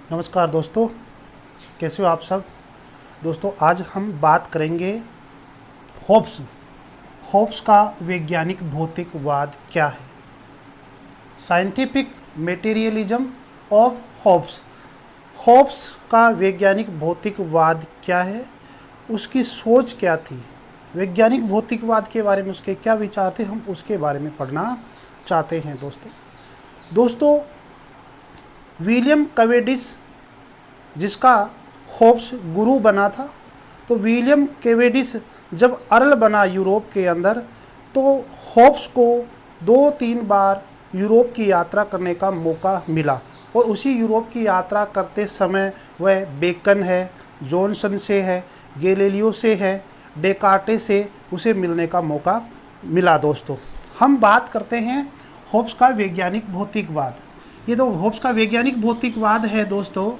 नमस्कार दोस्तों, कैसे हो आप सब। दोस्तों आज हम बात करेंगे होब्स। होब्स का वैज्ञानिक भौतिकवाद क्या है। Scientific materialism of Hobbes. Hobbes का वैज्ञानिक भौतिकवाद क्या है, उसकी सोच क्या थी, वैज्ञानिक भौतिकवाद के बारे में उसके क्या विचार थे, हम उसके बारे में पढ़ना चाहते हैं। दोस्तों विलियम कैवेंडिश जिसका होब्स गुरु बना था, तो विलियम कैवेंडिश जब अर्ल बना यूरोप के अंदर, तो होब्स को 2-3 बार यूरोप की यात्रा करने का मौका मिला और उसी यूरोप की यात्रा करते समय वह बेकन है, जॉनसन से है, गैलीलियो से है, डेकार्टे से उसे मिलने का मौका मिला। दोस्तों हम बात करते हैं होब्स का वैज्ञानिक भौतिकवाद। ये तो होब्स का वैज्ञानिक भौतिकवाद है दोस्तों,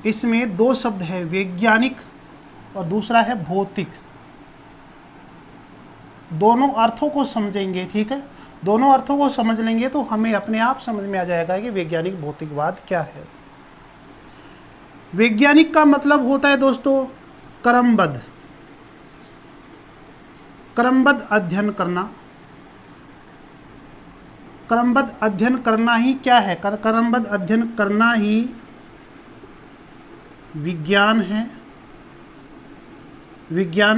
इसमें 2 शब्द है, वैज्ञानिक और दूसरा है भौतिक। दोनों अर्थों को समझेंगे, ठीक है। दोनों अर्थों को समझ लेंगे तो हमें अपने आप समझ में आ जाएगा कि वैज्ञानिक भौतिकवाद क्या है। वैज्ञानिक का मतलब होता है दोस्तों क्रमबद्ध अध्ययन करना। क्रमबद्ध अध्ययन करना ही क्या है, क्रमबद्ध अध्ययन करना ही विज्ञान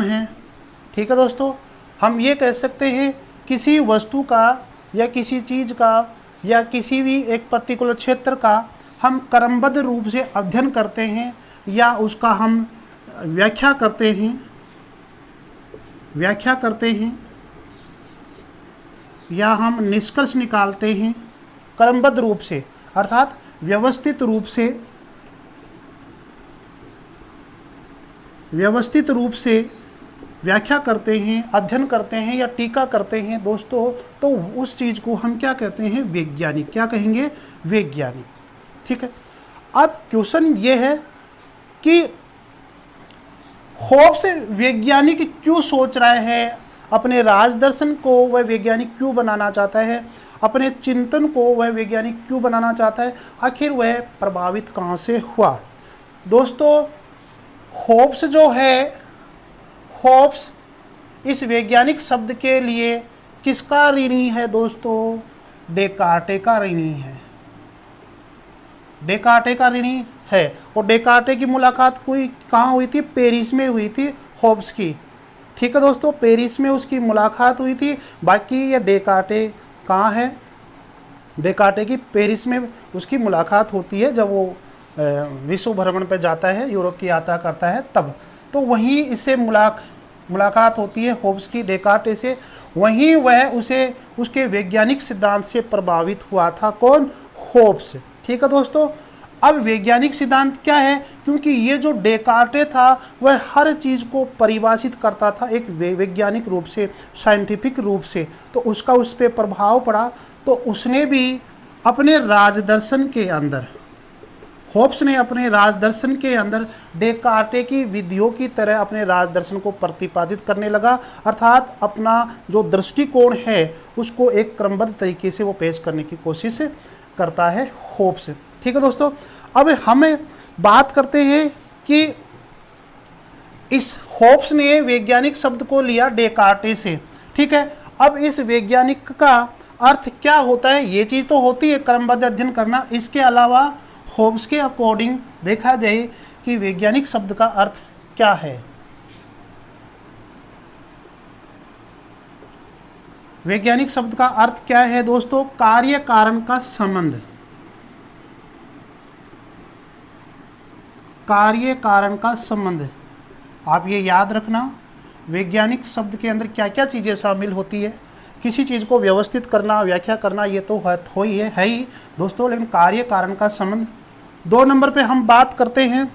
है, ठीक है दोस्तों। हम ये कह सकते हैं किसी वस्तु का या किसी चीज़ का या किसी भी एक पर्टिकुलर क्षेत्र का हम क्रमबद्ध रूप से अध्ययन करते हैं या उसका हम व्याख्या करते हैं या हम निष्कर्ष निकालते हैं क्रमबद्ध रूप से, अर्थात व्यवस्थित रूप से व्याख्या करते हैं, अध्ययन करते हैं या टीका करते हैं दोस्तों, तो उस चीज़ को हम क्या कहते हैं, वैज्ञानिक। क्या कहेंगे, वैज्ञानिक, ठीक है। अब क्वेश्चन ये है कि होब्स वैज्ञानिक क्यों सोच रहा है, अपने राज दर्शन को वह वैज्ञानिक क्यों बनाना चाहता है, अपने चिंतन को वह वैज्ञानिक क्यों बनाना चाहता है, आखिर वह प्रभावित कहाँ से हुआ। दोस्तों होब्स जो है, होब्स इस वैज्ञानिक शब्द के लिए किसका ऋणी है दोस्तों, डेकार्टे का ऋणी है। डेकार्टे का ऋणी है और डेकार्टे की मुलाकात कहाँ हुई थी, पेरिस में हुई थी होब्स की, ठीक है दोस्तों। पेरिस में उसकी मुलाकात हुई थी। बाकी ये डेकार्टे कहाँ है, डेकार्टे की पेरिस में उसकी मुलाकात होती है जब वो विश्व भ्रमण पर जाता है, यूरोप की यात्रा करता है तब, तो वहीं इससे मुलाकात होती है होब्स की डेकार्टे से। वहीं वह उसके वैज्ञानिक सिद्धांत से प्रभावित हुआ था, कौन, होब्स, ठीक है दोस्तों। अब वैज्ञानिक सिद्धांत क्या है, क्योंकि ये जो डेकार्टे था वह हर चीज़ को परिभाषित करता था एक वैज्ञानिक रूप से, साइंटिफिक रूप से, तो उसका उस पर प्रभाव पड़ा। तो उसने भी अपने राजदर्शन के अंदर, होब्स ने अपने राजदर्शन के अंदर डेकार्टे की विधियों की तरह अपने राजदर्शन को प्रतिपादित करने लगा, अर्थात अपना जो दृष्टिकोण है उसको एक क्रमबद्ध तरीके से वो पेश करने की कोशिश करता है होब्स, ठीक है दोस्तों। अब हमें बात करते हैं कि इस होब्स ने वैज्ञानिक शब्द को लिया डेकार्टे से, ठीक है। अब इस वैज्ञानिक का अर्थ क्या होता है, ये चीज़ तो होती है क्रमबद्ध अध्ययन करना, इसके अलावा होब्स के अकॉर्डिंग देखा जाए कि वैज्ञानिक शब्द का अर्थ क्या है। वैज्ञानिक शब्द का अर्थ क्या है दोस्तों, कार्य कारण का संबंध, कार्य कारण का संबंध। आप ये याद रखना, वैज्ञानिक शब्द के अंदर क्या क्या चीज़ें शामिल होती है। किसी चीज़ को व्यवस्थित करना, व्याख्या करना, ये तो हो ही है ही दोस्तों, लेकिन कार्य कारण का संबंध। 2 नंबर पे हम बात करते हैं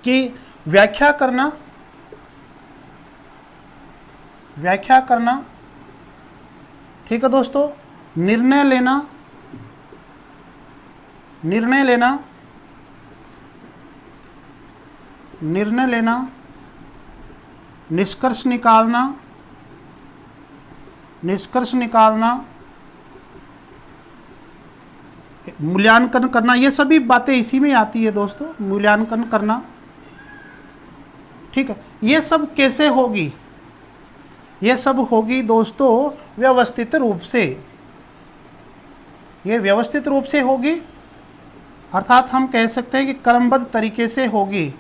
कि व्याख्या करना, ठीक है दोस्तों। निर्णय लेना, निष्कर्ष निकालना, मूल्यांकन करना, ये सभी बातें इसी में आती है दोस्तों, मूल्यांकन करना। ठीक है, ये सब कैसे होगी? ये सब होगी दोस्तों व्यवस्थित रूप से। ये व्यवस्थित रूप से होगी, अर्थात हम कह सकते हैं कि क्रमबद्ध तरीके से होगी।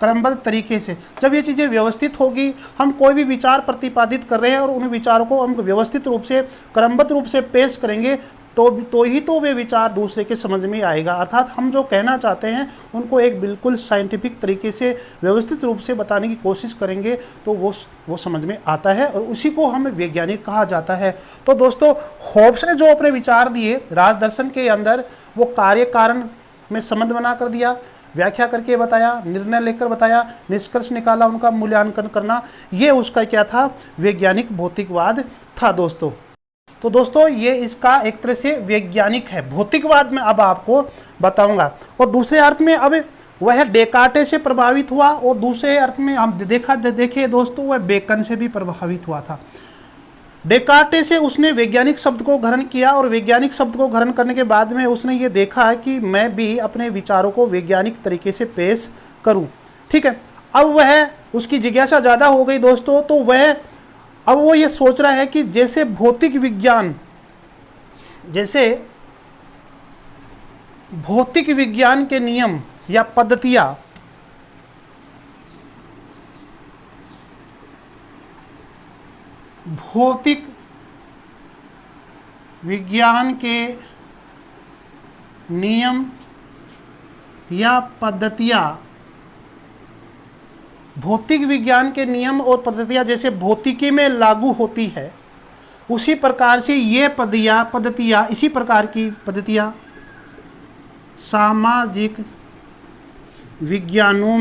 क्रमबद्ध तरीके से जब ये चीज़ें व्यवस्थित होगी, हम कोई भी विचार प्रतिपादित कर रहे हैं और उन विचारों को हम व्यवस्थित रूप से क्रमबद्ध रूप से पेश करेंगे तो ही तो वे विचार दूसरे के समझ में आएगा। अर्थात हम जो कहना चाहते हैं उनको एक बिल्कुल साइंटिफिक तरीके से व्यवस्थित रूप से बताने की कोशिश करेंगे तो वो समझ में आता है, और उसी को हमें वैज्ञानिक कहा जाता है। तो दोस्तों, होब्स ने जो अपने विचार दिए राजदर्शन के अंदर, वो कार्य कारण में संबंध बना कर दिया, व्याख्या करके बताया, निर्णय लेकर बताया, निष्कर्ष निकाला, उनका मूल्यांकन करना, ये उसका क्या था? वैज्ञानिक भौतिकवाद था दोस्तों। तो दोस्तों, ये इसका एक तरह से वैज्ञानिक है। भौतिकवाद में अब आपको बताऊंगा। और दूसरे अर्थ में अब वह डेकार्टे से प्रभावित हुआ, और दूसरे अर्थ में हम देखिए दोस्तों, वह बेकन से भी प्रभावित हुआ था। डेकार्टे से उसने वैज्ञानिक शब्द को ग्रहण किया, और वैज्ञानिक शब्द को ग्रहण करने के बाद में उसने ये देखा कि मैं भी अपने विचारों को वैज्ञानिक तरीके से पेश करूं। ठीक है, अब वह उसकी जिज्ञासा ज़्यादा हो गई दोस्तों, तो वह अब वो ये सोच रहा है कि जैसे भौतिक विज्ञान के नियम या पद्धतियाँ भौतिक विज्ञान के नियम या पद्धतियाँ भौतिक विज्ञान के नियम और पद्धतियाँ जैसे भौतिकी में लागू होती है, उसी प्रकार से ये पद्धतियाँ इसी प्रकार की पद्धतियाँ सामाजिक विज्ञानों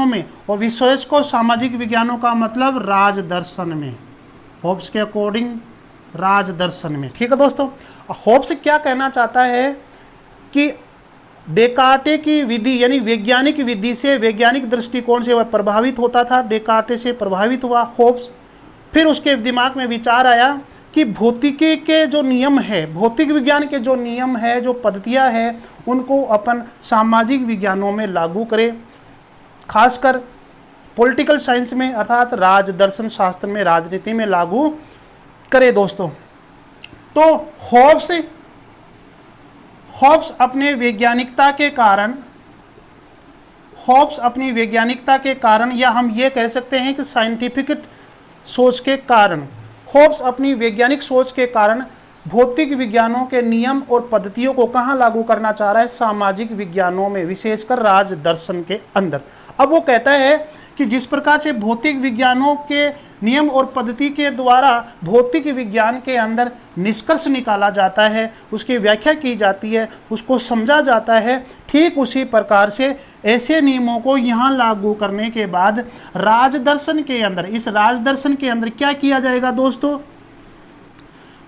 में और विशेष को सामाजिक विज्ञानों का मतलब राजदर्शन में, होब्स के अकॉर्डिंग राजदर्शन में। ठीक है दोस्तों, होब्स क्या कहना चाहता है कि डेकार्टे की विधि यानी वैज्ञानिक विधि से, वैज्ञानिक दृष्टिकोण से वह प्रभावित होता था, डेकार्टे से प्रभावित हुआ होब्स। फिर उसके दिमाग में विचार आया कि भौतिकी के जो नियम है, भौतिक विज्ञान के जो नियम है, जो पद्धतियाँ हैं, उनको अपन सामाजिक विज्ञानों में लागू करें, खासकर पॉलिटिकल साइंस में अर्थात राजदर्शन शास्त्र में, राजनीति में लागू करे दोस्तों। तो होब्स अपनी वैज्ञानिकता के कारण या हम ये कह सकते हैं कि साइंटिफिक सोच के कारण, होब्स अपनी वैज्ञानिक सोच के कारण भौतिक विज्ञानों के नियम और पद्धतियों को कहाँ लागू करना चाह रहा है? सामाजिक विज्ञानों में, विशेषकर राजदर्शन के अंदर। अब वो कहता है कि जिस प्रकार से भौतिक विज्ञानों के नियम और पद्धति के द्वारा भौतिक विज्ञान के अंदर निष्कर्ष निकाला जाता है, उसकी व्याख्या की जाती है, उसको समझा जाता है, ठीक उसी प्रकार से ऐसे नियमों को यहाँ लागू करने के बाद राजदर्शन के अंदर, इस राजदर्शन के अंदर क्या किया जाएगा दोस्तों?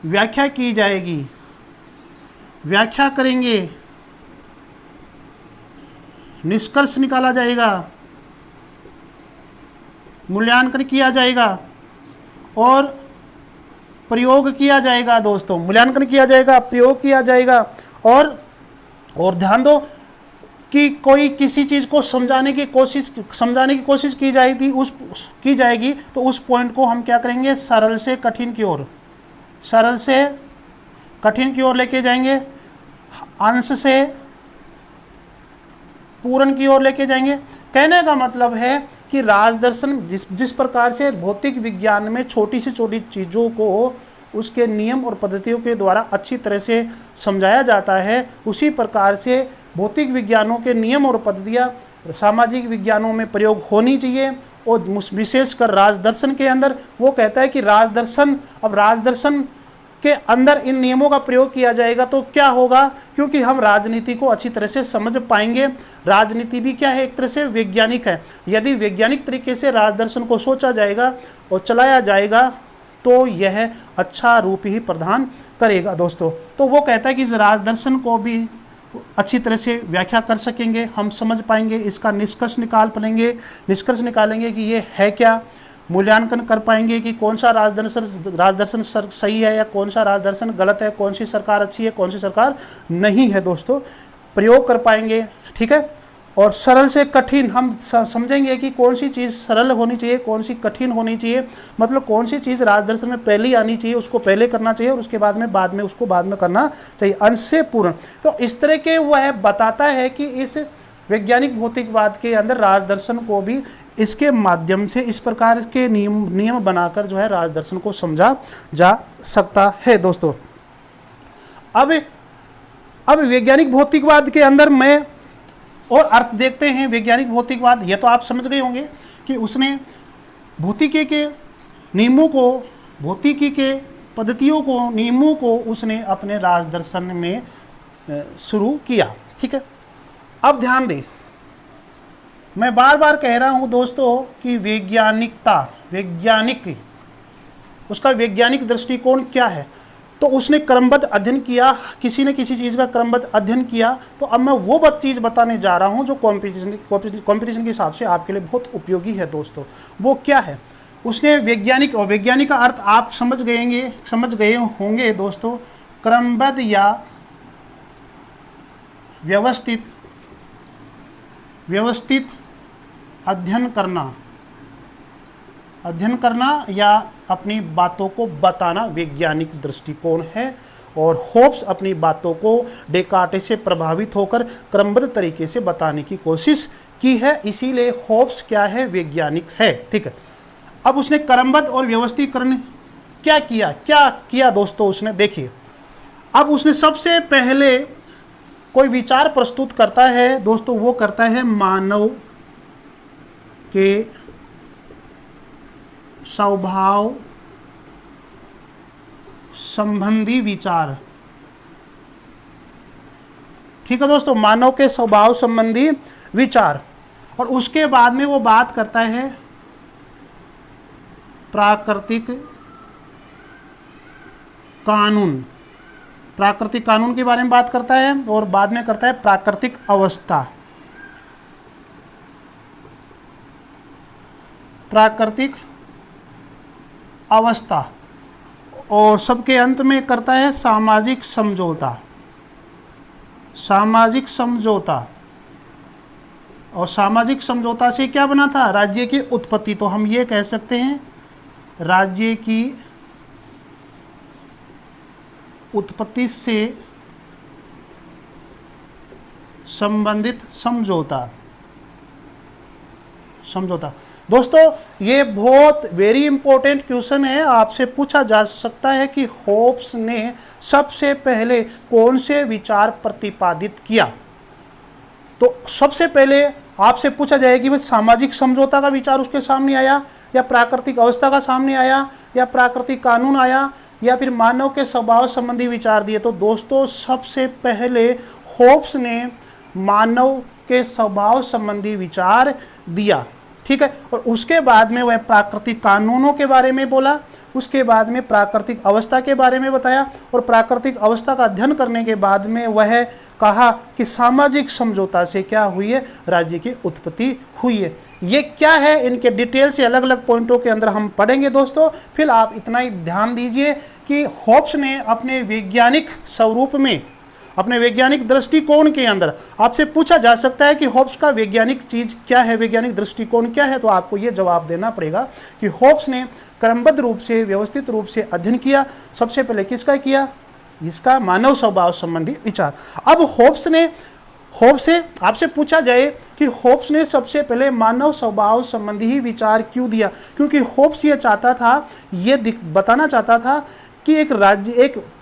व्याख्या की जाएगी, व्याख्या करेंगे, निष्कर्ष निकाला जाएगा, मूल्यांकन किया जाएगा और प्रयोग किया जाएगा दोस्तों। मूल्यांकन किया जाएगा, प्रयोग किया जाएगा। और ध्यान दो कि कोई किसी चीज़ को समझाने की कोशिश की जाएगी तो उस पॉइंट को हम क्या करेंगे? सरल से कठिन की ओर लेके जाएंगे, अंश से पूर्ण की ओर लेके जाएंगे। कहने का मतलब है कि राजदर्शन जिस प्रकार से भौतिक विज्ञान में छोटी से छोटी चीज़ों को उसके नियम और पद्धतियों के द्वारा अच्छी तरह से समझाया जाता है, उसी प्रकार से भौतिक विज्ञानों के नियम और पद्धतियाँ सामाजिक विज्ञानों में प्रयोग होनी चाहिए, और विशेषकर राजदर्शन के अंदर। वो कहता है कि राजदर्शन के अंदर इन नियमों का प्रयोग किया जाएगा तो क्या होगा? क्योंकि हम राजनीति को अच्छी तरह से समझ पाएंगे। राजनीति भी क्या है? एक तरह से वैज्ञानिक है। यदि वैज्ञानिक तरीके से राजदर्शन को सोचा जाएगा और चलाया जाएगा तो यह अच्छा रूप ही प्रदान करेगा दोस्तों। तो वो कहता है कि इस राजदर्शन को भी अच्छी तरह से व्याख्या कर सकेंगे, हम समझ पाएंगे, इसका निष्कर्ष निकालेंगे कि ये है क्या, मूल्यांकन कर पाएंगे कि कौन सा राजदर्शन सही है या कौन सा राजदर्शन गलत है, कौन सी सरकार अच्छी है, कौन सी सरकार नहीं है दोस्तों, प्रयोग कर पाएंगे। ठीक है, और सरल से कठिन हम समझेंगे कि कौन सी चीज़ सरल होनी चाहिए, कौन सी कठिन होनी चाहिए, मतलब कौन सी चीज़ राजदर्शन में पहले आनी चाहिए, उसको पहले करना चाहिए और उसके बाद में उसको बाद में करना चाहिए, अंश से पूर्ण। तो इस तरह के वह बताता है कि इस वैज्ञानिक भौतिकवाद के अंदर राजदर्शन को भी इसके माध्यम से इस प्रकार के नियम बनाकर जो है राजदर्शन को समझा जा सकता है दोस्तों। अब वैज्ञानिक भौतिकवाद के अंदर में और अर्थ देखते हैं। वैज्ञानिक भौतिकवाद, ये तो आप समझ गए होंगे कि उसने भौतिकी के नियमों को, भौतिकी के पद्धतियों को, नियमों को उसने अपने राजदर्शन में शुरू किया। ठीक है, अब ध्यान दें, मैं बार बार कह रहा हूं दोस्तों कि वैज्ञानिक उसका वैज्ञानिक दृष्टिकोण क्या है। तो उसने क्रमबद्ध अध्ययन किया, किसी ने किसी चीज़ का क्रमबद्ध अध्ययन किया। तो अब मैं वो चीज़ बताने जा रहा हूँ जो कंपटीशन के हिसाब से आपके लिए बहुत उपयोगी है दोस्तों। वो क्या है? उसने वैज्ञानिक, और वैज्ञानिक का अर्थ आप समझ गए होंगे दोस्तों, क्रमबद्ध या व्यवस्थित अध्ययन करना या अपनी बातों को बताना वैज्ञानिक दृष्टिकोण है। और होब्स अपनी बातों को डेकार्टे से प्रभावित होकर क्रमबद्ध तरीके से बताने की कोशिश की है, इसीलिए होब्स क्या है? वैज्ञानिक है। ठीक है, अब उसने क्रमबद्ध और व्यवस्थीकरण क्या किया दोस्तों? उसने, देखिए, अब उसने सबसे पहले कोई विचार प्रस्तुत करता है दोस्तों, वो करता है मानव के स्वभाव संबंधी विचार। ठीक है दोस्तों, मानव के स्वभाव संबंधी विचार। और उसके बाद में वो बात करता है प्राकृतिक कानून के बारे में बात करता है, और बाद में करता है प्राकृतिक अवस्था, और सबके अंत में करता है सामाजिक समझौता। और सामाजिक समझौता से क्या बना था? राज्य की उत्पत्ति। तो हम ये कह सकते हैं राज्य की उत्पत्ति से संबंधित समझौता। दोस्तों, ये बहुत वेरी इंपॉर्टेंट क्वेश्चन है, आपसे पूछा जा सकता है कि होब्स ने सबसे पहले कौन से विचार प्रतिपादित किया। तो सबसे पहले आपसे पूछा जाए कि भाई सामाजिक समझौता का विचार उसके सामने आया, या प्राकृतिक अवस्था का सामने आया, या प्राकृतिक कानून आया, या फिर मानव के स्वभाव संबंधी विचार दिए। तो दोस्तों, सबसे पहले होब्स ने मानव के स्वभाव संबंधी विचार दिया। ठीक है, और उसके बाद में वह प्राकृतिक कानूनों के बारे में बोला, उसके बाद में प्राकृतिक अवस्था के बारे में बताया, और प्राकृतिक अवस्था का अध्ययन करने के बाद में वह कहा कि सामाजिक समझौता से क्या हुई है? राज्य की उत्पत्ति हुई है। ये क्या है, इनके डिटेल से अलग अलग पॉइंटों के अंदर हम पढ़ेंगे दोस्तों। फिर आप इतना ही ध्यान दीजिए कि होब्स ने अपने वैज्ञानिक स्वरूप में, अपने वैज्ञानिक दृष्टिकोण के अंदर, आपसे पूछा जा सकता है कि होब्स का वैज्ञानिक चीज क्या है, वैज्ञानिक दृष्टिकोण क्या है, तो आपको ये जवाब देना पड़ेगा कि होब्स ने क्रमबद्ध रूप से, व्यवस्थित रूप से अध्ययन किया। सबसे पहले किसका किया? इसका मानव स्वभाव संबंधी विचार। अब होब्स से आपसे पूछा जाए कि होब्स ने सबसे पहले मानव स्वभाव संबंधी ही विचार क्यों दिया? क्योंकि होब्स ये चाहता था, ये बताना चाहता था कि एक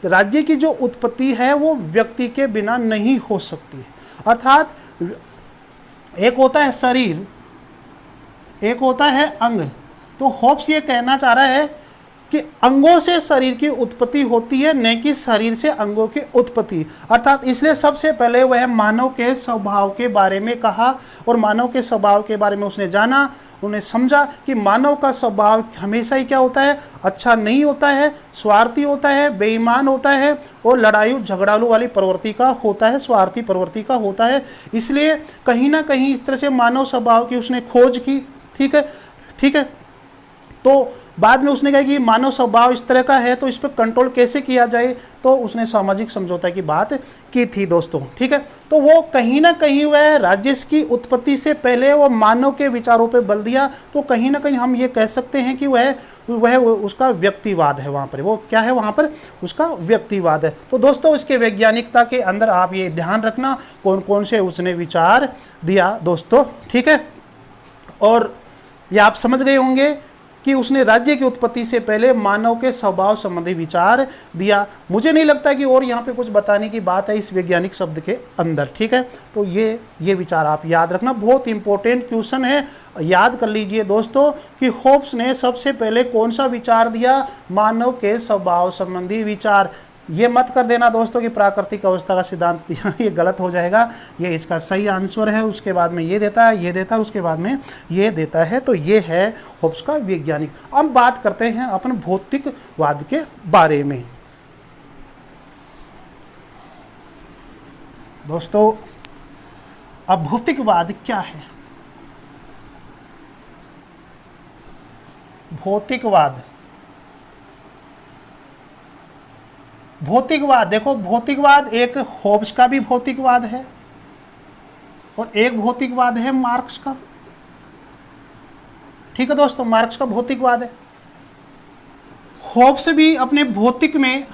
राज्य की जो उत्पत्ति है वो व्यक्ति के बिना नहीं हो सकती। अर्थात एक होता है शरीर, एक होता है अंग। तो होब्स ये कहना चाह रहा है कि अंगों से शरीर की उत्पत्ति होती है, न कि शरीर से अंगों की उत्पत्ति। अर्थात इसलिए सबसे पहले वह मानव के स्वभाव के बारे में कहा, और मानव के स्वभाव के बारे में उसने जाना, उन्हें समझा कि मानव का स्वभाव हमेशा ही क्या होता है? अच्छा नहीं होता है, स्वार्थी होता है, बेईमान होता है, और लड़ाई झगड़ालू वाली प्रवृत्ति का होता है, स्वार्थी प्रवृत्ति का होता है। इसलिए कहीं ना कहीं इस तरह से मानव स्वभाव की उसने खोज की। ठीक है, तो बाद में उसने कहा कि मानव स्वभाव इस तरह का है, तो इस पर कंट्रोल कैसे किया जाए, तो उसने सामाजिक समझौता की बात की थी दोस्तों। ठीक है, तो वो कहीं ना कहीं वह राजस्व की उत्पत्ति से पहले वो मानव के विचारों पे बल दिया, तो कहीं ना कहीं हम ये कह सकते हैं कि वह उसका व्यक्तिवाद है। वहाँ पर वो क्या है, वहाँ पर उसका व्यक्तिवाद है। तो दोस्तों इसके वैज्ञानिकता के अंदर आप ये ध्यान रखना कौन कौन से उसने विचार दिया दोस्तों। ठीक है, और ये आप समझ गए होंगे कि उसने राज्य की उत्पत्ति से पहले मानव के स्वभाव संबंधी विचार दिया। मुझे नहीं लगता कि और यहाँ पे कुछ बताने की बात है इस वैज्ञानिक शब्द के अंदर। ठीक है, तो ये विचार आप याद रखना, बहुत इंपॉर्टेंट क्वेश्चन है, याद कर लीजिए दोस्तों कि होब्स ने सबसे पहले कौन सा विचार दिया, मानव के स्वभाव संबंधी विचार। ये मत कर देना दोस्तों कि प्राकृतिक अवस्था का सिद्धांत दिया, ये गलत हो जाएगा। ये इसका सही आंसर है, उसके बाद में ये देता है, ये देता है, उसके बाद में ये देता है। तो ये है होब्स का वैज्ञानिक। अब बात करते हैं अपन भौतिकवाद के बारे में। दोस्तों अब भौतिकवाद क्या है? भौतिकवाद देखो, भौतिकवाद एक होब्स का भी भौतिकवाद है और एक भौतिकवाद है मार्क्स का। ठीक है दोस्तों, मार्क्स का भौतिकवाद है। होब्स भी अपने भौतिक में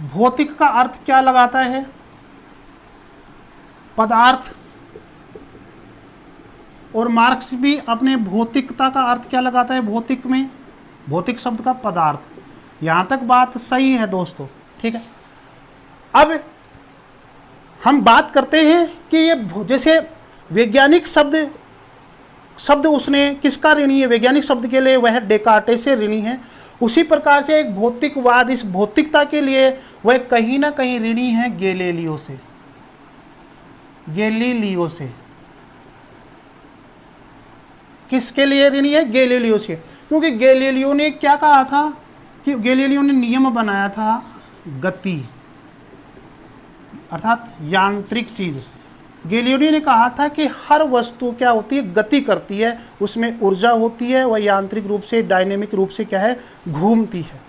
भौतिक का अर्थ क्या लगाता है, पदार्थ, और मार्क्स भी अपने भौतिकता का अर्थ क्या लगाता है, भौतिक में भौतिक शब्द का पदार्थ। यहां तक बात सही है दोस्तों। ठीक है, अब हम बात करते हैं कि ये जैसे वैज्ञानिक शब्द उसने किसका ऋणी है, वैज्ञानिक शब्द के लिए वह डेकार्टे से ऋणी है। उसी प्रकार से एक भौतिकवाद, इस भौतिकता के लिए वह कहीं ना कहीं ऋणी है गैलीलियो से। किसके लिए ऋणी है, गैलीलियो से, क्योंकि गैलीलियो ने क्या कहा था कि गैलीलियो ने नियम बनाया था गति अर्थात यांत्रिक चीज। गैलीलियो ने कहा था कि हर वस्तु क्या होती है, गति करती है, उसमें ऊर्जा होती है, वह यांत्रिक रूप से, डायनेमिक रूप से क्या है, घूमती है।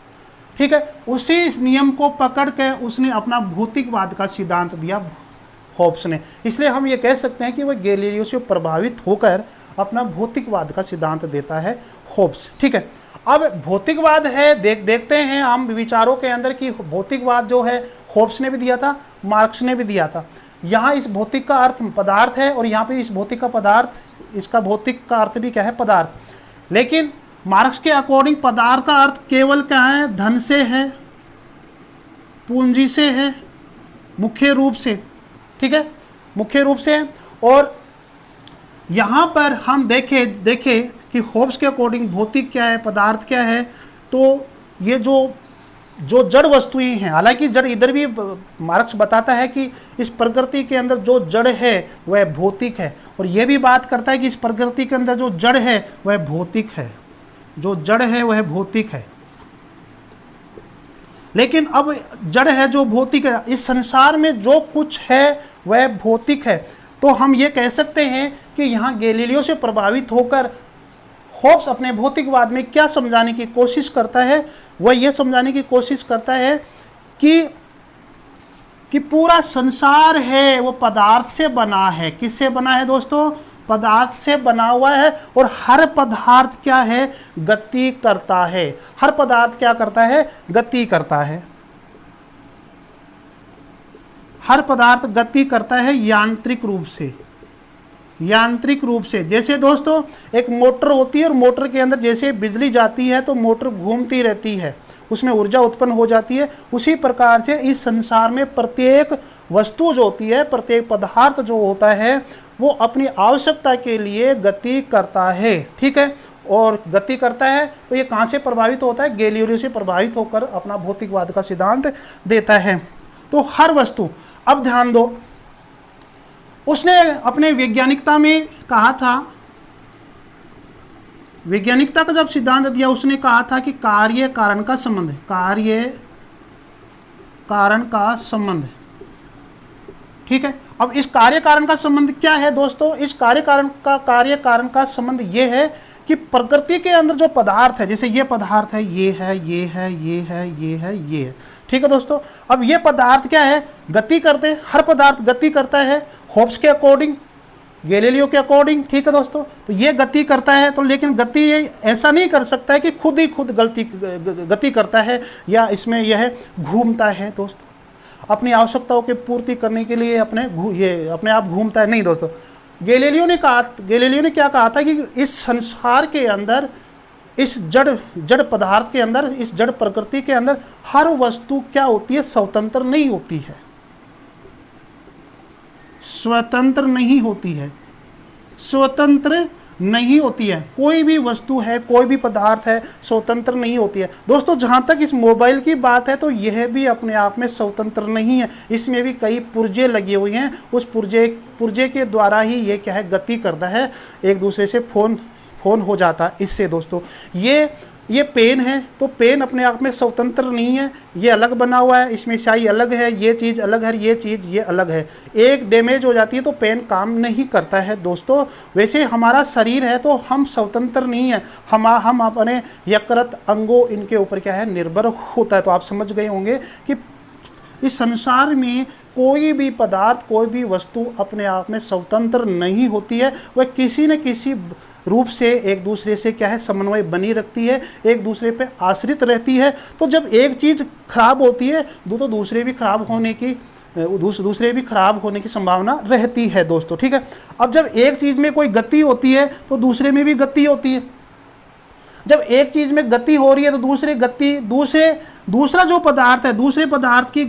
ठीक है, उसी नियम को पकड़ के उसने अपना भौतिकवाद का सिद्धांत दिया होब्स ने। इसलिए हम ये कह सकते हैं कि वह गैलीलियो से प्रभावित होकर अपना भौतिकवाद का सिद्धांत देता है होब्स। ठीक है, अब भौतिकवाद है, देखते हैं हम विचारों के अंदर कि भौतिकवाद जो है होब्स ने भी दिया था, मार्क्स ने भी दिया था। यहाँ इस भौतिक का अर्थ पदार्थ है और यहाँ पे इस भौतिक का पदार्थ, इसका भौतिक का अर्थ भी क्या है, पदार्थ। लेकिन मार्क्स के अकॉर्डिंग पदार्थ का अर्थ केवल क्या है, धन से है, पूंजी से है, मुख्य रूप से। ठीक है, मुख्य रूप से है। और यहाँ पर हम देखें कि होब्स के अकॉर्डिंग भौतिक क्या है, पदार्थ क्या है, तो ये जो जड़ वस्तुएं हैं, हालांकि जड़ इधर भी मार्क्स बताता है कि इस प्रकृति के अंदर जो जड़ है वह भौतिक है, और यह भी बात करता है कि इस प्रकृति के अंदर जो जड़ है वह भौतिक है, जो जड़ है वह भौतिक है। लेकिन अब जड़ है जो भौतिक है, इस संसार में जो कुछ है वह भौतिक है। तो हम ये कह सकते हैं कि यहाँ गैलीलियो से प्रभावित होकर होब्स अपने भौतिकवाद में क्या समझाने की कोशिश करता है, वह यह समझाने की कोशिश करता है कि पूरा संसार है वो पदार्थ से बना है। किससे बना है दोस्तों, पदार्थ से बना हुआ है, और हर पदार्थ क्या है, गति करता है। हर पदार्थ क्या करता है, गति करता है। हर पदार्थ गति करता है यांत्रिक रूप से, यांत्रिक रूप से। जैसे दोस्तों एक मोटर होती है और मोटर के अंदर जैसे बिजली जाती है तो मोटर घूमती रहती है, उसमें ऊर्जा उत्पन्न हो जाती है। उसी प्रकार से इस संसार में प्रत्येक वस्तु जो होती है, प्रत्येक पदार्थ जो होता है, वो अपनी आवश्यकता के लिए गति करता है। ठीक है, और गति करता है तो ये कहाँ से प्रभावित होता है, गैलीलियो से प्रभावित होकर अपना भौतिकवाद का सिद्धांत देता है। तो हर वस्तु, अब ध्यान दो, उसने अपने वैज्ञानिकता में कहा था, वैज्ञानिकता का जब सिद्धांत दिया उसने कहा था कि कार्य कारण का संबंध, कार्य कारण का संबंध। ठीक है, अब इस कार्य कारण का संबंध क्या है दोस्तों, इस कार्य कारण का संबंध ये है कि प्रकृति के अंदर जो पदार्थ है, जैसे ये पदार्थ है, ये है, ये है, ये है, ये है, ये है, ठीक है दोस्तों। अब ये पदार्थ क्या है, गति करते हैं, हर पदार्थ गति करता है होब्स के अकॉर्डिंग, गैलीलियो के अकॉर्डिंग, ठीक है दोस्तों। तो ये गति करता है, तो लेकिन गति ये ऐसा नहीं कर सकता है कि खुद ही खुद गति करता है या इसमें यह घूमता है दोस्तों, अपनी आवश्यकताओं की पूर्ति करने के लिए अपने आप घूमता है, नहीं दोस्तों। गैलीलियो ने क्या कहा था कि इस संसार के अंदर, इस जड़ पदार्थ के अंदर, इस जड़ प्रकृति के अंदर हर वस्तु क्या होती है, स्वतंत्र नहीं होती है, स्वतंत्र नहीं होती है, स्वतंत्र नहीं होती है। कोई भी वस्तु है, कोई भी पदार्थ है, स्वतंत्र नहीं होती है दोस्तों। जहाँ तक इस मोबाइल की बात है तो यह भी अपने आप में स्वतंत्र नहीं है, इसमें भी कई पुर्जे लगे हुए हैं, उस पुर्जे के द्वारा ही ये क्या है, गति करता है, एक दूसरे से फोन हो जाता है इससे दोस्तों। ये पेन है, तो पेन अपने आप में स्वतंत्र नहीं है, ये अलग बना हुआ है, इसमें स्याही अलग है, ये चीज़ अलग है, ये चीज़ ये अलग है। एक डैमेज हो जाती है तो पेन काम नहीं करता है दोस्तों। वैसे हमारा शरीर है तो हम स्वतंत्र नहीं है, हम अपने यकृत अंगों इनके ऊपर क्या है, निर्भर होता है। तो आप समझ गए होंगे कि इस संसार में कोई भी पदार्थ, कोई भी वस्तु अपने आप में स्वतंत्र नहीं होती है, वह किसी न किसी रूप से एक दूसरे से क्या है, समन्वय बनी रखती है, एक दूसरे पे आश्रित रहती है। तो जब एक चीज़ खराब होती है तो दूसरे भी खराब होने की संभावना रहती है दोस्तों, ठीक है। अब जब एक चीज़ में कोई गति होती है तो दूसरे में भी गति होती है। जब एक चीज़ में गति हो रही है तो दूसरा जो पदार्थ है, दूसरे पदार्थ की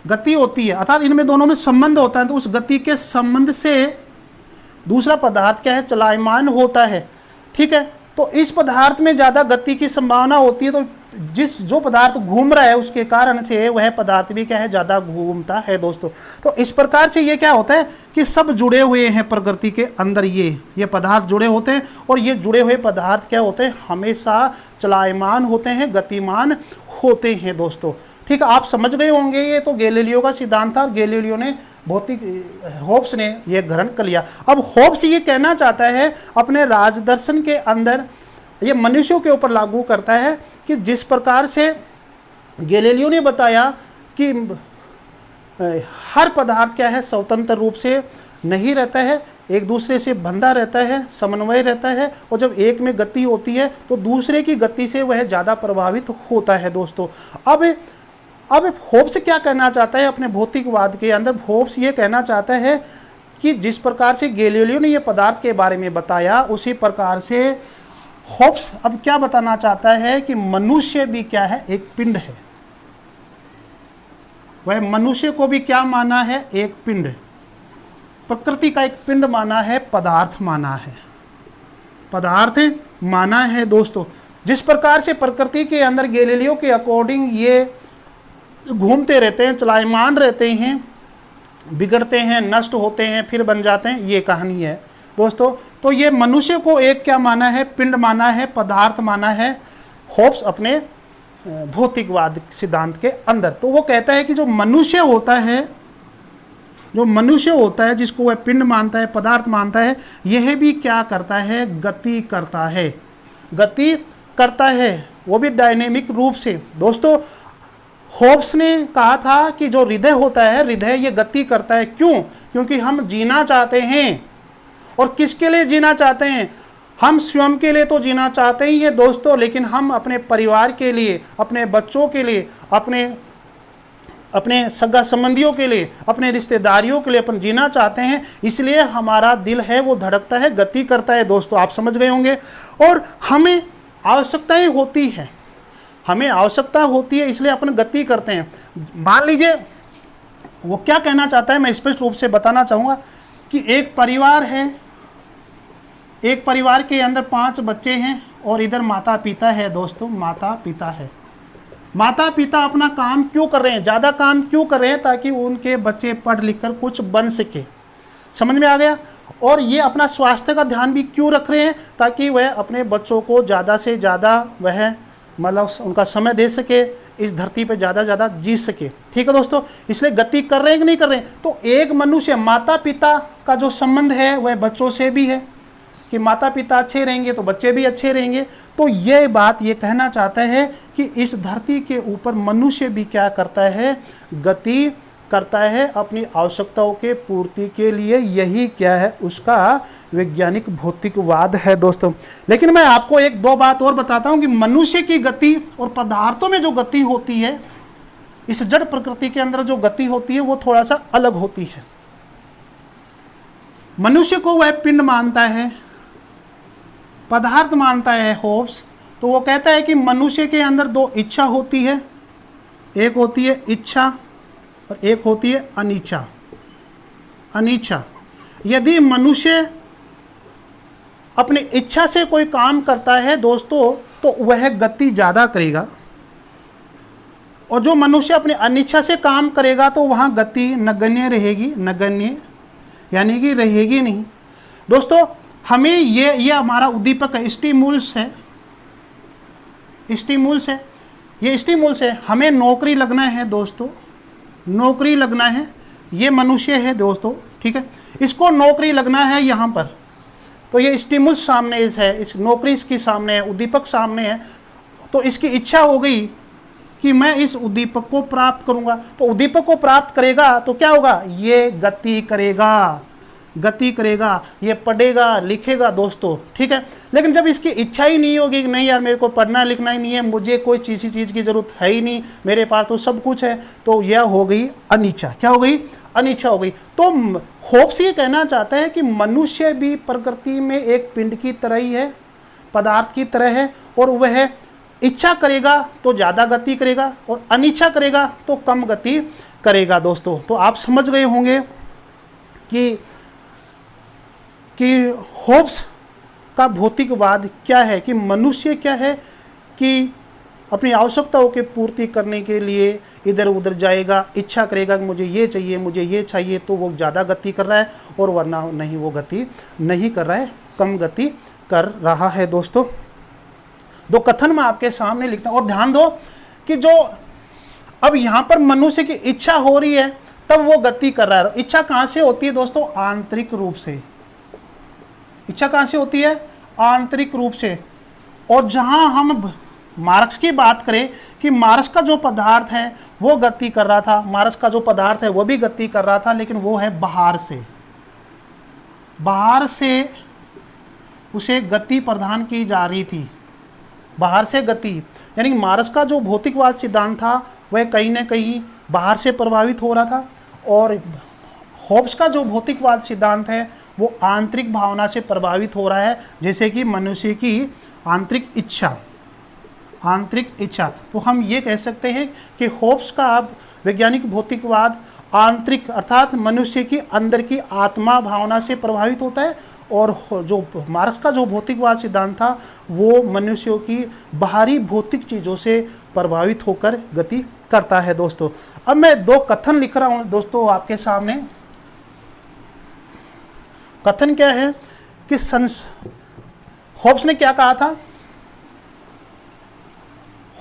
गति होती है, अर्थात इनमें दोनों में संबंध होता है, तो उस गति के संबंध से दूसरा पदार्थ क्या है, चलायमान होता है, ठीक है। तो इस पदार्थ में ज़्यादा गति की संभावना होती है, तो जो पदार्थ घूम रहा है उसके कारण से वह पदार्थ भी क्या है, ज़्यादा घूमता है दोस्तों। तो इस प्रकार से ये क्या होता है कि सब जुड़े हुए हैं प्रकृति के अंदर, ये पदार्थ जुड़े होते हैं, और ये जुड़े हुए पदार्थ क्या होते हैं, हमेशा चलायमान होते हैं, गतिमान होते हैं दोस्तों, ठीक है। आप समझ गए होंगे, ये तो गैलीलियो का सिद्धांत था, गैलीलियो ने होब्स ने यह ग्रहण कर लिया। अब होब्स ये कहना चाहता है अपने राजदर्शन के अंदर, ये मनुष्यों के ऊपर लागू करता है कि जिस प्रकार से गैलीलियो ने बताया कि हर पदार्थ क्या है, स्वतंत्र रूप से नहीं रहता है, एक दूसरे से बंधा रहता है, समन्वय रहता है, और जब एक में गति होती है तो दूसरे की गति से वह ज़्यादा प्रभावित होता है दोस्तों। अब होब्स क्या कहना चाहता है अपने भौतिकवाद के अंदर, होब्स ये कहना चाहता है कि जिस प्रकार से गैलीलियो ने ये पदार्थ के बारे में बताया, उसी प्रकार से होब्स अब क्या बताना चाहता है कि मनुष्य भी क्या है, एक पिंड है। वह मनुष्य को भी क्या माना है, एक पिंड, प्रकृति का एक पिंड माना है, पदार्थ माना है दोस्तों। जिस प्रकार से प्रकृति के अंदर गैलीलियो के अकॉर्डिंग ये घूमते रहते हैं, चलायमान रहते हैं, बिगड़ते हैं, नष्ट होते हैं, फिर बन जाते हैं, ये कहानी है दोस्तों। तो ये मनुष्य को एक क्या माना है, पिंड माना है, पदार्थ माना है होब्स अपने भौतिकवाद सिद्धांत के अंदर। तो वो कहता है कि जो मनुष्य होता है जिसको वह पिंड मानता है, पदार्थ मानता है, यह भी क्या करता है, गति करता है, वो भी डायनेमिक रूप से दोस्तों। होब्स ने कहा था कि जो हृदय होता है, हृदय ये गति करता है, क्यों? क्योंकि हम जीना चाहते हैं, और किसके लिए जीना चाहते हैं, हम स्वयं के लिए तो जीना चाहते ही हैं दोस्तों, लेकिन हम अपने परिवार के लिए, अपने बच्चों के लिए, अपने सगा संबंधियों के लिए, अपने रिश्तेदारियों के लिए अपन जीना चाहते हैं, इसलिए हमारा दिल है वो धड़कता है, गति करता है दोस्तों। आप समझ गए होंगे। और हमें आवश्यकताएं होती है, इसलिए अपन गति करते हैं। मान लीजिए वो क्या कहना चाहता है, मैं स्पष्ट रूप से बताना चाहूँगा कि एक परिवार है, एक परिवार के अंदर 5 बच्चे हैं, और इधर माता पिता है दोस्तों, माता पिता अपना काम क्यों कर रहे हैं, ज़्यादा काम क्यों कर रहे हैं, ताकि उनके बच्चे पढ़ लिख कर कुछ बन सके, समझ में आ गया। और ये अपना स्वास्थ्य का ध्यान भी क्यों रख रहे हैं, ताकि वह अपने बच्चों को ज़्यादा से ज़्यादा वह मतलब उनका समय दे सके, इस धरती पे ज़्यादा ज़्यादा जी सके, ठीक है दोस्तों। इसलिए गति कर रहे हैं कि नहीं कर रहे हैं। तो एक मनुष्य, माता पिता का जो संबंध है वह बच्चों से भी है, कि माता पिता अच्छे रहेंगे तो बच्चे भी अच्छे रहेंगे। तो ये बात ये कहना चाहता है कि इस धरती के ऊपर मनुष्य भी क्या करता है, गति करता है अपनी आवश्यकताओं के पूर्ति के लिए। यही क्या है, उसका वैज्ञानिक भौतिकवाद है दोस्तों। लेकिन मैं आपको एक दो बात और बताता हूं कि मनुष्य की गति और पदार्थों में जो गति होती है, इस जड़ प्रकृति के अंदर जो गति होती है वो थोड़ा सा अलग होती है। मनुष्य को वह पिंड मानता है, पदार्थ मानता है होब्स। तो वो कहता है कि मनुष्य के अंदर दो इच्छा होती है, एक होती है इच्छा और एक होती है अनिच्छा। अनिच्छा, यदि मनुष्य अपनी इच्छा से कोई काम करता है दोस्तों तो वह गति ज़्यादा करेगा, और जो मनुष्य अपनी अनिच्छा से काम करेगा तो वहाँ गति नगण्य रहेगी, नगण्य यानी कि रहेगी नहीं। दोस्तों हमें ये हमारा उद्दीपक है, स्टिमुल्स है, स्टिमुल्स है, ये स्टिमुल्स है। हमें नौकरी लगना है दोस्तों, नौकरी लगना है, ये मनुष्य है दोस्तों, ठीक है, इसको नौकरी लगना है यहाँ पर। तो ये स्टिमुल्स सामने है, इस नौकरी इसकी सामने है, उद्दीपक सामने है। तो इसकी इच्छा हो गई कि मैं इस उद्दीपक को प्राप्त करूंगा, तो उद्दीपक को प्राप्त करेगा तो क्या होगा, ये गति करेगा, गति करेगा, ये पढ़ेगा लिखेगा दोस्तों, ठीक है। लेकिन जब इसकी इच्छा ही नहीं होगी कि नहीं यार मेरे को पढ़ना लिखना ही नहीं है, मुझे कोई चीज़ की ज़रूरत है ही नहीं, मेरे पास तो सब कुछ है, तो यह हो गई अनिच्छा। क्या हो गई, अनिच्छा हो गई। तो होब्स ये कहना चाहता है कि मनुष्य भी प्रकृति में एक पिंड की तरह ही है, पदार्थ की तरह है, और वह इच्छा करेगा तो ज़्यादा गति करेगा और अनिच्छा करेगा तो कम गति करेगा दोस्तों। तो आप समझ गए होंगे कि होब्स का भौतिकवाद क्या है, कि मनुष्य क्या है कि अपनी आवश्यकताओं की पूर्ति करने के लिए इधर उधर जाएगा, इच्छा करेगा कि मुझे ये चाहिए, मुझे ये चाहिए, तो वो ज़्यादा गति कर रहा है, और वरना नहीं, वो गति नहीं कर रहा है, कम गति कर रहा है दोस्तों। दो कथन मैं आपके सामने लिखता हूँ, और ध्यान दो कि जो अब यहाँ पर मनुष्य की इच्छा हो रही है तब वो गति कर रहा है। इच्छा कहाँ से होती है दोस्तों, आंतरिक रूप से। इच्छा कहाँ से होती है, आंतरिक रूप से। और जहाँ हम मार्क्स की बात करें कि मार्क्स का जो पदार्थ है वो गति कर रहा था, मार्क्स का जो पदार्थ है वो भी गति कर रहा था, लेकिन वो है बाहर से, बाहर से उसे गति प्रदान की जा रही थी, बाहर से गति। यानी मार्क्स का जो भौतिकवाद सिद्धांत था वह कहीं ना कहीं बाहर से प्रभावित हो रहा था, और होब्स का जो भौतिकवाद सिद्धांत है वो आंतरिक भावना से प्रभावित हो रहा है, जैसे कि मनुष्य की आंतरिक इच्छा, आंतरिक इच्छा। तो हम ये कह सकते हैं कि होब्स का वैज्ञानिक भौतिकवाद आंतरिक अर्थात मनुष्य की अंदर की आत्मा भावना से प्रभावित होता है, और जो मार्क्स का जो भौतिकवाद सिद्धांत था वो मनुष्यों की बाहरी भौतिक चीज़ों से प्रभावित होकर गति करता है दोस्तों। अब मैं दो कथन लिख रहा हूँ दोस्तों आपके सामने। कथन क्या है कि होब्स ने क्या कहा था,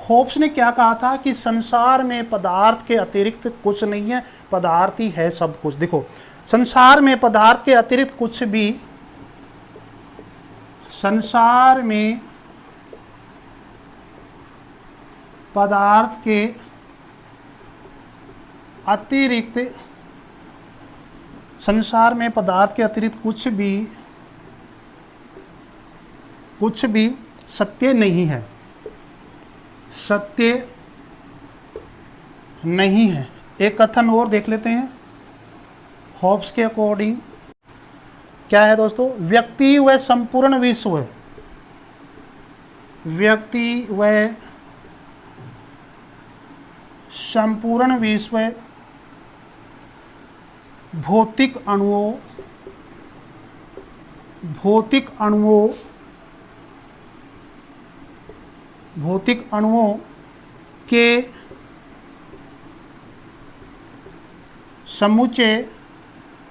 होब्स ने क्या कहा था कि संसार में पदार्थ के अतिरिक्त कुछ नहीं है, पदार्थ ही है सब कुछ। देखो, संसार में पदार्थ के अतिरिक्त कुछ भी, संसार में पदार्थ के अतिरिक्त, संसार में पदार्थ के अतिरिक्त कुछ भी सत्य नहीं है, सत्य नहीं है। एक कथन और देख लेते हैं होब्स के अकॉर्डिंग। क्या है दोस्तों, व्यक्ति व संपूर्ण विश्व, व्यक्ति व संपूर्ण विश्व भौतिक अणुओं के समुच्चय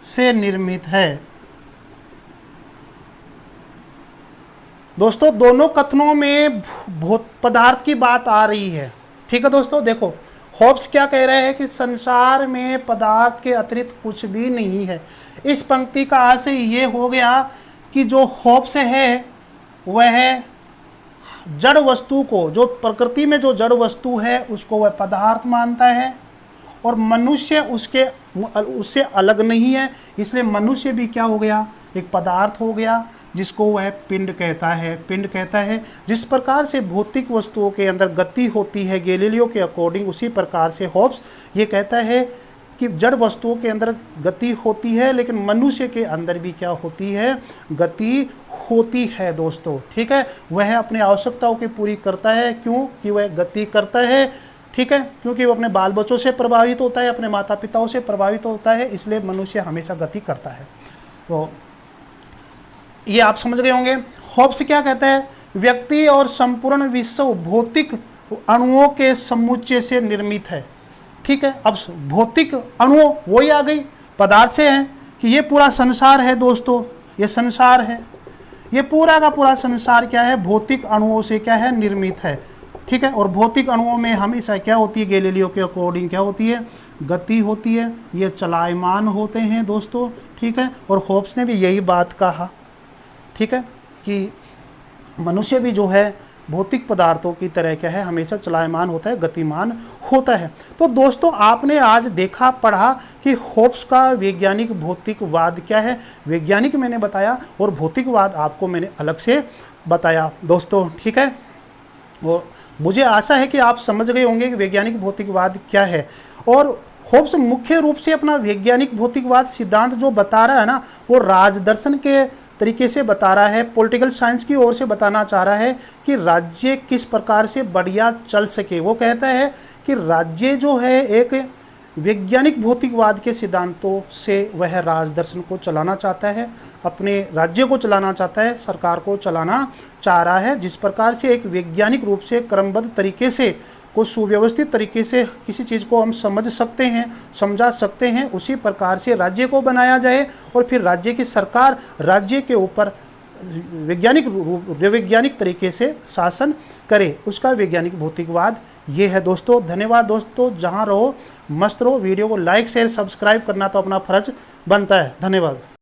से निर्मित है। दोस्तों दोनों कथनों में पदार्थ की बात आ रही है, ठीक है दोस्तों। देखो होब्स क्या कह रहे हैं कि संसार में पदार्थ के अतिरिक्त कुछ भी नहीं है। इस पंक्ति का आशय ये हो गया कि जो होब्स है वह जड़ वस्तु को, जो प्रकृति में जो जड़ वस्तु है उसको वह पदार्थ मानता है और मनुष्य उससे अलग नहीं है, इसलिए मनुष्य भी क्या हो गया, एक पदार्थ हो गया जिसको वह पिंड कहता है। पिंड कहता है जिस प्रकार से भौतिक वस्तुओं के अंदर गति होती है गैलीलियो के अकॉर्डिंग, उसी प्रकार से होब्स ये कहता है कि जड़ वस्तुओं के अंदर गति होती है लेकिन मनुष्य के अंदर भी क्या होती है, गति होती है दोस्तों। ठीक है, वह अपनी आवश्यकताओं की पूरी करता है। क्यों कि वह गति करता है, ठीक है, क्योंकि वो अपने बाल बच्चों से प्रभावित होता है, अपने माता पिताओं से प्रभावित होता है, इसलिए मनुष्य हमेशा गति करता है। तो ये आप समझ गए होंगे। होब्स क्या कहता है, व्यक्ति और संपूर्ण विश्व भौतिक अणुओं के समुच्चय से निर्मित है। ठीक है, अब भौतिक अणु वही आ गई, पदार्थ से है कि ये पूरा संसार है दोस्तों, ये संसार है, ये पूरा का पूरा संसार क्या है, भौतिक अणुओं से क्या है, निर्मित है। ठीक है, और भौतिक अणुओं में हमेशा क्या होती है, गैलीलियो के अकॉर्डिंग क्या होती है, गति होती है, ये चलायमान होते हैं दोस्तों। ठीक है, और होब्स ने भी यही बात कहा, ठीक है, कि मनुष्य भी जो है भौतिक पदार्थों की तरह क्या है, हमेशा चलायमान होता है, गतिमान होता है। तो दोस्तों आपने आज देखा पढ़ा कि होब्स का वैज्ञानिक भौतिकवाद क्या है, वैज्ञानिक मैंने बताया और भौतिकवाद आपको मैंने अलग से बताया दोस्तों। ठीक है, और मुझे आशा है कि आप समझ गए होंगे कि वैज्ञानिक भौतिकवाद क्या है। और होब्स मुख्य रूप से अपना वैज्ञानिक भौतिकवाद सिद्धांत जो बता रहा है ना, वो राजदर्शन के तरीके से बता रहा है, पॉलिटिकल साइंस की ओर से बताना चाह रहा है कि राज्य किस प्रकार से बढ़िया चल सके। वो कहता है कि राज्य जो है एक वैज्ञानिक भौतिकवाद के सिद्धांतों से वह राजदर्शन को चलाना चाहता है, अपने राज्य को चलाना चाहता है, सरकार को चलाना चाह रहा है। जिस प्रकार से एक वैज्ञानिक रूप से क्रमबद्ध तरीके से को सुव्यवस्थित तरीके से किसी चीज़ को हम समझ सकते हैं, समझा सकते हैं, उसी प्रकार से राज्य को बनाया जाए और फिर राज्य की सरकार राज्य के ऊपर वैज्ञानिक तरीके से शासन करे, उसका वैज्ञानिक भौतिकवाद ये है दोस्तों। धन्यवाद दोस्तों, जहाँ रहो मस्त रहो। वीडियो को लाइक शेयर सब्सक्राइब करना तो अपना फर्ज बनता है। धन्यवाद।